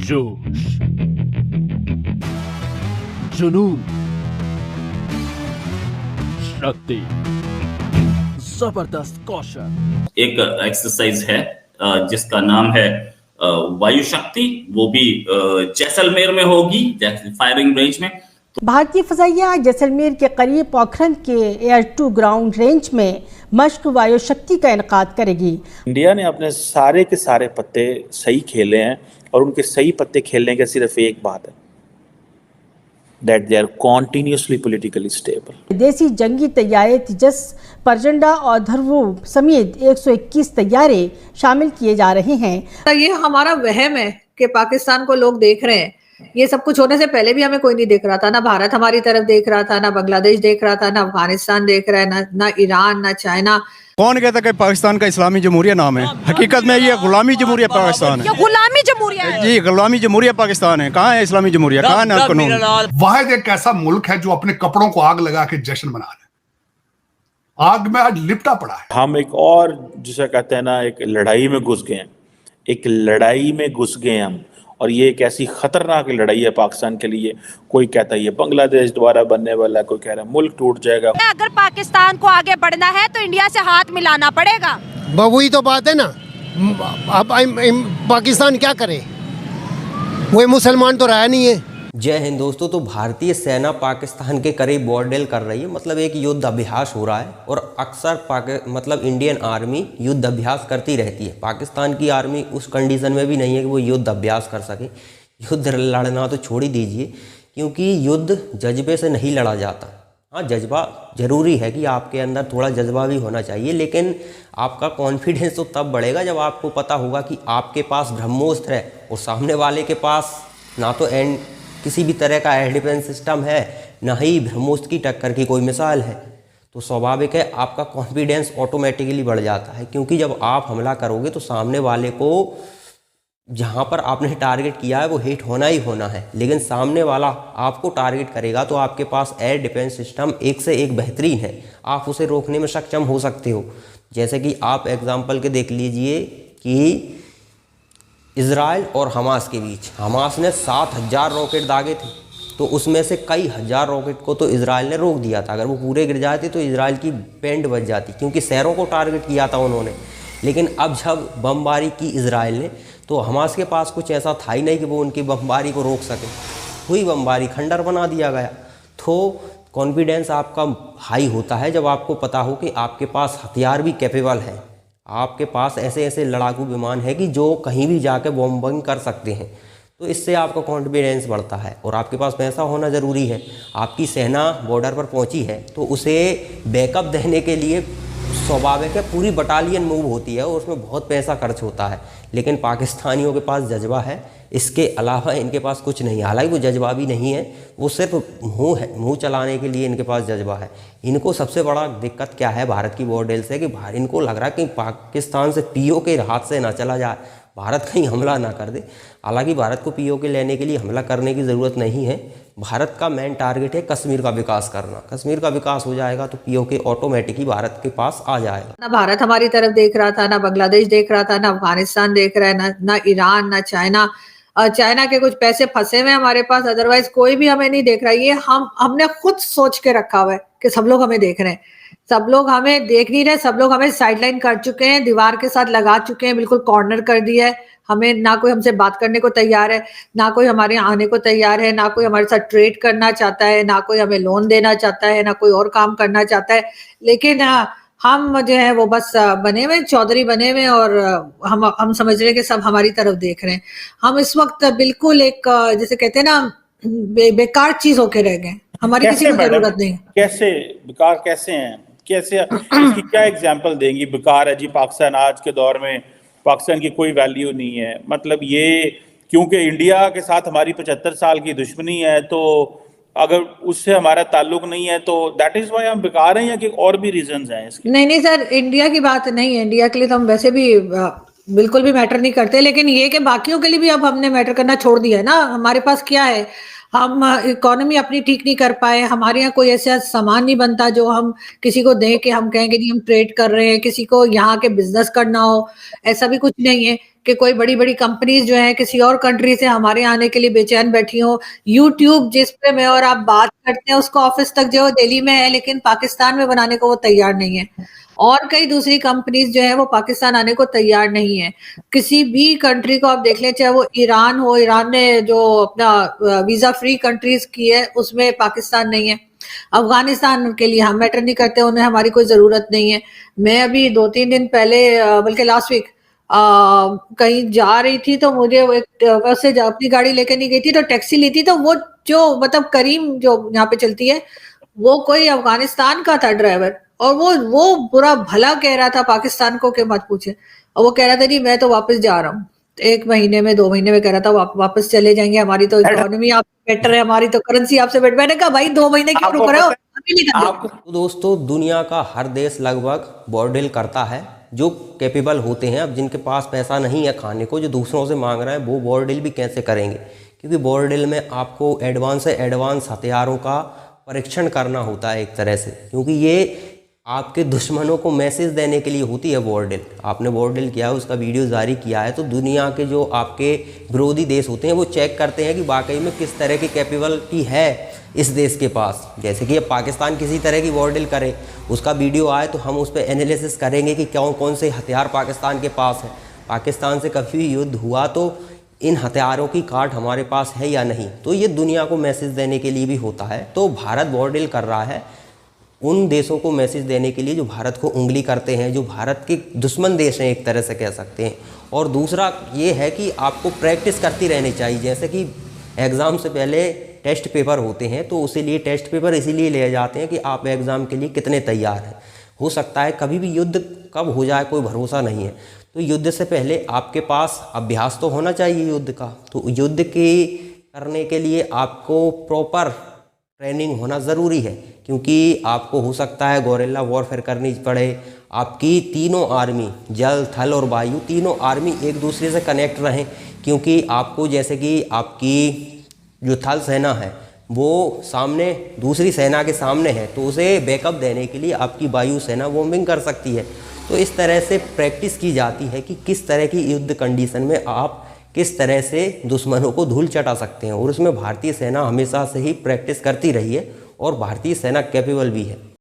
जोश, जुनून, शक्ति, जबरदस्त कौशल। एक एक्सरसाइज है जिसका नाम है वायु शक्ति, वो भी जैसलमेर में होगी, फायरिंग रेंज में। भारतीय फजाइया जैसलमेर के करीब पोखरन के एयर टू ग्राउंड रेंज में मश्क वायु शक्ति का इनकाद करेगी। इंडिया ने अपने सारे के सारे पत्ते सही खेले हैं और उनके सही पत्ते खेलने की सिर्फ एक बात है, that they are continuously politically stable। विदेशी जंगी तैयारे तेजस, परजंडा और धर्वो समेत 121 तैयारे शामिल किए जा रहे हैं। ये हमारा वहम है कि पाकिस्तान को लोग देख रहे हैं। ये सब कुछ होने से पहले भी हमें कोई नहीं देख रहा था, ना भारत हमारी तरफ देख रहा था, ना बांग्लादेश देख रहा था, ना अफगानिस्तान देख रहा है, ना ईरान, ना चाइना। कौन कहता कि पाकिस्तान का इस्लामी जमहूरिया नाम है? हकीकत में ये गुलामी जमहूरिया पाकिस्तान है। गुलामी जमहूरिया है जी, गुलामी जमहूरिया पाकिस्तान है। कहाँ है इस्लामी जमहूरिया? कहाँ है कानून? वाहिद एक ऐसा मुल्क है जो अपने कपड़ों को आग लगा के जश्न मना रहा है। आग में आज लिपटा पड़ा है। हम एक और जिसे कहते हैं ना, एक लड़ाई में घुस गए हैं, एक लड़ाई में घुस गए हम, और ये एक ऐसी खतरनाक लड़ाई है पाकिस्तान के लिए। कोई कहता है ये बांग्लादेश दोबारा बनने वाला है, कोई कह रहा है मुल्क टूट जाएगा। अगर पाकिस्तान को आगे बढ़ना है तो इंडिया से हाथ मिलाना पड़ेगा। वही तो बात है ना, अब पाकिस्तान क्या करे, वो मुसलमान तो रहा नहीं है। जय हिंद दोस्तों। तो भारतीय सेना पाकिस्तान के करीब बॉर्डर कर रही है, मतलब एक युद्ध अभ्यास हो रहा है। और अक्सर मतलब इंडियन आर्मी युद्ध अभ्यास करती रहती है। पाकिस्तान की आर्मी उस कंडीशन में भी नहीं है कि वो युद्ध अभ्यास कर सके। युद्ध लड़ना तो छोड़ ही दीजिए, क्योंकि युद्ध जज्बे से नहीं लड़ा जाता। हाँ, जज्बा ज़रूरी है कि आपके अंदर थोड़ा जज्बा भी होना चाहिए, लेकिन आपका कॉन्फिडेंस तो तब बढ़ेगा जब आपको पता होगा कि आपके पास ब्रह्मोस्त्र है और सामने वाले के पास ना तो किसी भी तरह का एयर डिफेंस सिस्टम है, ना ही ब्रह्मोस्त्र की टक्कर की कोई मिसाल है। तो स्वाभाविक है आपका कॉन्फिडेंस ऑटोमेटिकली बढ़ जाता है, क्योंकि जब आप हमला करोगे तो सामने वाले को जहाँ पर आपने टारगेट किया है वो हिट होना ही होना है। लेकिन सामने वाला आपको टारगेट करेगा तो आपके पास एयर डिफेंस सिस्टम एक से एक बेहतरीन है, आप उसे रोकने में सक्षम हो सकते हो। जैसे कि आप एग्जाम्पल के देख लीजिए कि इजराइल और हमास के बीच हमास ने 7,000 रॉकेट दागे थे, तो उसमें से कई हज़ार रॉकेट को तो इजराइल ने रोक दिया था। अगर वो पूरे गिर जाते तो इजराइल की बैंड बज जाती, क्योंकि शहरों को टारगेट किया था उन्होंने। लेकिन अब जब बमबारी की इजराइल ने, तो हमास के पास कुछ ऐसा था ही नहीं कि वो उनकी बमबारी को रोक सके। हुई बमबारी, खंडर बना दिया गया। तो कॉन्फिडेंस आपका हाई होता है जब आपको पता हो कि आपके पास हथियार भी कैपेबल है, आपके पास ऐसे ऐसे लड़ाकू विमान है कि जो कहीं भी जाके बॉम्बिंग कर सकते हैं। तो इससे आपका कॉन्फिडेंस बढ़ता है और आपके पास पैसा होना ज़रूरी है। आपकी सेना बॉर्डर पर पहुंची है तो उसे बैकअप देने के लिए स्वाभाविक है पूरी बटालियन मूव होती है और उसमें बहुत पैसा खर्च होता है। लेकिन पाकिस्तानियों के पास जज्बा है, इसके अलावा इनके पास कुछ नहीं। हालांकि वो जज्बा भी नहीं है, वो सिर्फ मुँह चलाने के लिए इनके पास जज्बा है। इनको सबसे बड़ा दिक्कत क्या है भारत की बॉर्डर से, कि इनको लग रहा है कि पाकिस्तान से पीओके हाथ से ना चला जाए, भारत कहीं हमला ना कर दे। हालांकि भारत को पीओके लेने के लिए हमला करने की ज़रूरत नहीं है। भारत का मेन टारगेट है कश्मीर का विकास करना। कश्मीर का विकास हो जाएगा तो पीओके ऑटोमेटिक ही भारत के पास आ जाएगा। ना भारत हमारी तरफ देख रहा था, ना बांग्लादेश देख रहा था, ना अफगानिस्तान देख रहा है, ना ईरान, ना चाइना। चाइना के कुछ पैसे फंसे हुए हमारे पास, अदरवाइज कोई भी हमें नहीं देख रहा। ये हमने खुद सोच के रखा हुआ है कि सब लोग हमें देख रहे हैं। सब लोग हमें देख नहीं रहे, सब लोग हमें साइडलाइन कर चुके हैं, दीवार के साथ लगा चुके हैं, बिल्कुल कॉर्नर कर दिया है हमें। ना कोई हमसे बात करने को तैयार है, ना कोई हमारे यहाँ आने को तैयार है, ना कोई हमारे साथ ट्रेड करना चाहता है, ना कोई हमें लोन देना चाहता है, ना कोई और काम करना चाहता है। लेकिन हम जो है वो बस बने हुए चौधरी बने हुए और हम समझ रहे हैं कि सब हमारी तरफ देख रहे हैं। हम इस वक्त बिल्कुल एक जैसे कहते हैं ना बेकार चीज होके रह गए, हमारी किसी को जरूरत नहीं। कैसे बेकार कैसे हैं, कैसे इसकी क्या एग्जांपल देंगी? बेकार है जी पाकिस्तान, आज के दौर में पाकिस्तान की कोई वैल्यू नहीं है। मतलब ये क्योंकि इंडिया के साथ हमारी 75 साल की दुश्मनी है, तो अगर उससे हमारा ताल्लुक नहीं है तो दैट इज व्हाई हम बेकार हैं, या कि और भी रीजंस हैं इसके? नहीं सर, इंडिया की बात नहीं है। इंडिया के लिए तो हम वैसे भी बिल्कुल भी मैटर नहीं करते, लेकिन ये कि बाकियों के लिए भी अब हमने मैटर करना छोड़ दिया है ना। हमारे पास क्या है, हम इकोनॉमी अपनी ठीक नहीं कर पाए, हमारे यहाँ कोई ऐसा सामान नहीं बनता जो हम किसी को दें कि हम कहेंगे जी हम ट्रेड कर रहे हैं, किसी को यहाँ के बिजनेस करना हो, ऐसा भी कुछ नहीं है कि कोई बड़ी बड़ी कंपनीज जो हैं किसी और कंट्री से हमारे यहाँ आने के लिए बेचैन बैठी हो। यूट्यूब जिस पे मैं और आप बात करते हैं उसको ऑफिस तक जो दिल्ली में है, लेकिन पाकिस्तान में बनाने को वो तैयार नहीं है। और कई दूसरी कंपनीज जो है वो पाकिस्तान आने को तैयार नहीं है। किसी भी कंट्री को आप देख लें, चाहे वो ईरान हो, ईरान ने जो अपना वीजा फ्री कंट्रीज की है उसमें पाकिस्तान नहीं है। अफगानिस्तान के लिए हम मैटर नहीं करते, उन्हें हमारी कोई जरूरत नहीं है। मैं अभी 2-3 दिन पहले बल्कि लास्ट वीक कहीं जा रही थी तो मुझे वैसे अपनी गाड़ी लेके नहीं गई थी तो टैक्सी ली थी, तो वो जो मतलब करीम जो यहाँ पे चलती है वो कोई अफगानिस्तान का था ड्राइवर, और वो बुरा भला कह रहा था पाकिस्तान को कि मत पूछे, और वो कह रहा था जी मैं तो वापस जा रहा हूँ। 1 महीने में 2 महीने में कह रहा था वापस चले जाएंगे, हमारी तो इकोनॉमी आपसे बेटर है, हमारी तो करेंसी आपसे बेटर। मैंने कहा भाई 2 महीने क्यों रुक रहे हो, अभी निकल जाओ। तो दोस्तों दुनिया का हर देश लगभग बॉर्डर करता है, जो कैपेबल होते हैं। अब जिनके पास पैसा नहीं है खाने को, जो दूसरों से मांग रहे हैं, वो बॉर्डर भी कैसे करेंगे, क्योंकि बॉर्डर में आपको एडवांस से एडवांस हथियारों का परीक्षण करना होता है एक तरह से, क्योंकि ये आपके दुश्मनों को मैसेज देने के लिए होती है बॉर्डर। आपने बॉर्डर किया है, उसका वीडियो जारी किया है, तो दुनिया के जो आपके विरोधी देश होते हैं वो चेक करते हैं कि वाकई में किस तरह की कैपेबिलिटी है इस देश के पास। जैसे कि अब पाकिस्तान किसी तरह की बॉर्डर करे, उसका वीडियो आए तो हम उस पर एनालिसिस करेंगे कि कौन से हथियार पाकिस्तान के पास है। पाकिस्तान से कभी भी युद्ध हुआ तो इन हथियारों की कार्ड हमारे पास है या नहीं, तो ये दुनिया को मैसेज देने के लिए भी होता है। तो भारत बॉर्डर कर रहा है उन देशों को मैसेज देने के लिए जो भारत को उंगली करते हैं, जो भारत के दुश्मन देश हैं एक तरह से कह सकते हैं। और दूसरा ये है कि आपको प्रैक्टिस करती रहनी चाहिए। जैसे कि एग्ज़ाम से पहले टेस्ट पेपर होते हैं, तो उसी लिए टेस्ट पेपर इसीलिए लिए जाते हैं कि आप एग्ज़ाम के लिए कितने तैयार हैं। हो सकता है कभी भी युद्ध कब हो जाए कोई भरोसा नहीं है, तो युद्ध से पहले आपके पास अभ्यास तो होना चाहिए युद्ध का। तो युद्ध के करने के लिए आपको प्रॉपर ट्रेनिंग होना ज़रूरी है, क्योंकि आपको हो सकता है गोरिल्ला वॉरफेयर करनी पड़े। आपकी तीनों आर्मी, जल थल और वायु, तीनों आर्मी एक दूसरे से कनेक्ट रहें, क्योंकि आपको जैसे कि आपकी जो थल सेना है वो सामने दूसरी सेना के सामने है, तो उसे बैकअप देने के लिए आपकी वायु सेना बॉम्बिंग कर सकती है। तो इस तरह से प्रैक्टिस की जाती है कि किस तरह की युद्ध कंडीशन में आप किस तरह से दुश्मनों को धूल चटा सकते हैं। और उसमें भारतीय सेना हमेशा से ही प्रैक्टिस करती रही है और भारतीय सेना कैपेबल भी है।